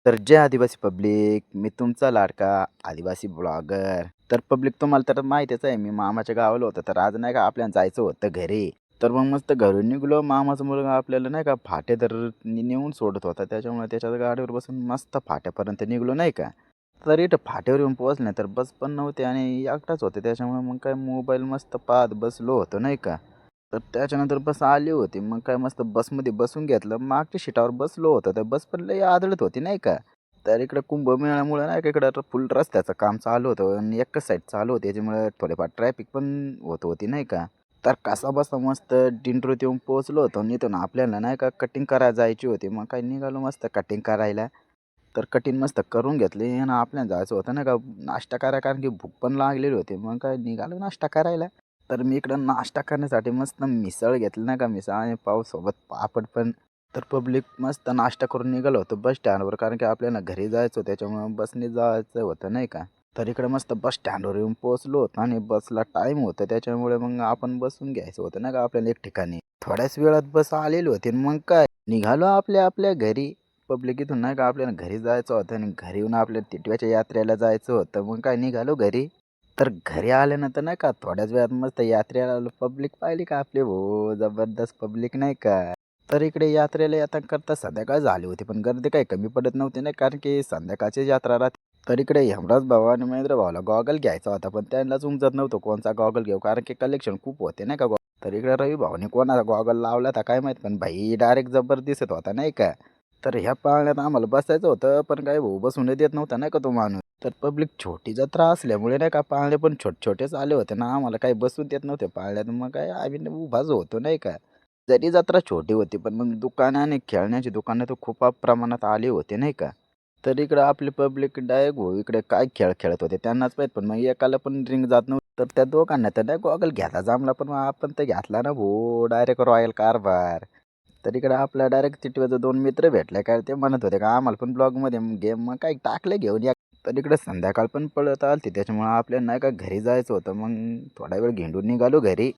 तर जय आदिवासी पब्लिक, मी तुमचा लाडका आदिवासी ब्लॉगर. तर पब्लिक तुम्हाला तर माहीतच आहे, मी मामाच्या गावाला होतो. तर आज नाही का आपल्याला जायचं होतं घरी. तर मग मस्त घरून निघालो. मामाचा मुलगा आपल्याला नाही का फाटेवर नेऊन सोडत होता. त्याच्यामुळे त्याच्या गाडीवर बसून मस्त फाट्यापर्यंत निघालो नाही का. तर इथं फाट्यावर येऊन पोहोचले तर बस पण नव्हती आणि एकटाच होते. त्याच्यामुळे मग काय मोबाईल मस्त पाहत बसलो होतो नाही का. तर त्याच्यानंतर बस आली होती. मग काय मस्त बसमध्ये बसून घेतलं. मागच्या सीटावर बसलो होतो. तर बस पण लई आदळत होती नाही का. तर इकडं कुंभमेळ्यामुळे नाही का इकडं फुल रस्त्याचं काम चालू होतं आणि एकच साईड चालू होती. त्याच्यामुळे थोडेफार ट्रॅफिक पण होत होती नाही का. तर कसाबसा मस्त दिंडोरीत येऊन पोहोचलो होतो आणि इथून आपल्याला नाही का कटिंग करायला जायची होती. मग काय निघालो मस्त कटिंग करायला. तर कटिंग मस्त करून घेतली आणि आपल्याला जायचं होतं नाही का नाश्ता करायला कारण की भूक पण लागलेली होती. मग काय निघालो नाश्ता करायला. तर मी इकडं नाश्ता करण्यासाठी मस्त मिसळ घेतली नाही का, मिसळ आणि पावसोबत पापड पण. तर पब्लिक मस्त नाश्ता करून निघालो होतो बस स्टँडवर कारण की आपल्याला घरी जायचं होतं त्याच्यामुळं बसने जायचं होतं नाही का. तर इकडे मस्त बस स्टँडवर येऊन पोहोचलो होतो आणि बसला टाईम होता त्याच्यामुळे मग आपण बसून घ्यायचं होतं नाही का आपल्याला एक ठिकाणी. थोड्याच वेळात बस आलेली होती आणि मग काय निघालो आपल्या आपल्या घरी. पब्लिक इथून नाही का आपल्याला घरी जायचं होतं आणि घरी येऊन आपल्याला टिटव्याच्या यात्रेला जायचं होतं. मग काय निघालो घरी. तर घरी आल्यानंतर नाही का थोड्याच वेळात मस्त यात्रेला आलो. पब्लिक पाहिली का आपली हो जबरदस्त पब्लिक नाही का. तर इकडे यात्रेला येता करता संध्याकाळ झाली होती, पण गर्दी काही कमी पडत नव्हती नाही कारण की संध्याकाळची यात्रा राहते. तर इकडे यमराज भाऊ आणि महेंद्र भाऊला गॉगल घ्यायचा होता, पण त्यांनाच उमजत नव्हतं कोणचा गॉगल घेऊ कारण की कलेक्शन खूप होते नाही का. तर इकडे रवी भाऊने कोणाचा गॉगल लावला होता काय माहीत, पण भाई डायरेक्ट जबर दिसत होता नाही का. तर ह्या पाळण्यात आम्हाला बसायचं होतं, पण काय भाऊ बसून देत नव्हता नाही का तो माणूस. तर पब्लिक छोटी जत्रा असल्यामुळे नाही का पाळणे पण छोटे-छोटेच आले होते ना, आम्हाला काही बसू देत नव्हते पाळण्यात. मग काय आम्ही उभाच होतो नाही का. जरी जत्रा छोटी होती, पण मग दुकानं आणि खेळण्याची दुकानं तर खूप प्रमाणात आली होती नाही का. तर इकडं आपली पब्लिक डायरेक्ट भाऊ इकडे काय खेळ खेळत होते त्यांनाच माहीत, पण मग एकाला पण रिंग जात नव्हती. तर त्या दोघांना तर नाही गॉगल घ्यायला जमला, पण मग आपण तर घेतला ना भाऊ डायरेक्ट रॉयल कारभार. तर इकडे आपला डायरेक्ट टिटव्याचे 2 मित्र भेटले काय ते म्हणत होते का आम्हाला पण ब्लॉगमध्ये गेम मग काय टाकलं घेऊन या. तर इकडे संध्याकाळ पण पळत आलती त्याच्यामुळं आपल्याला नाही का घरी जायचं होतं. मग थोडा वेळ घेंडून निघालो घरी.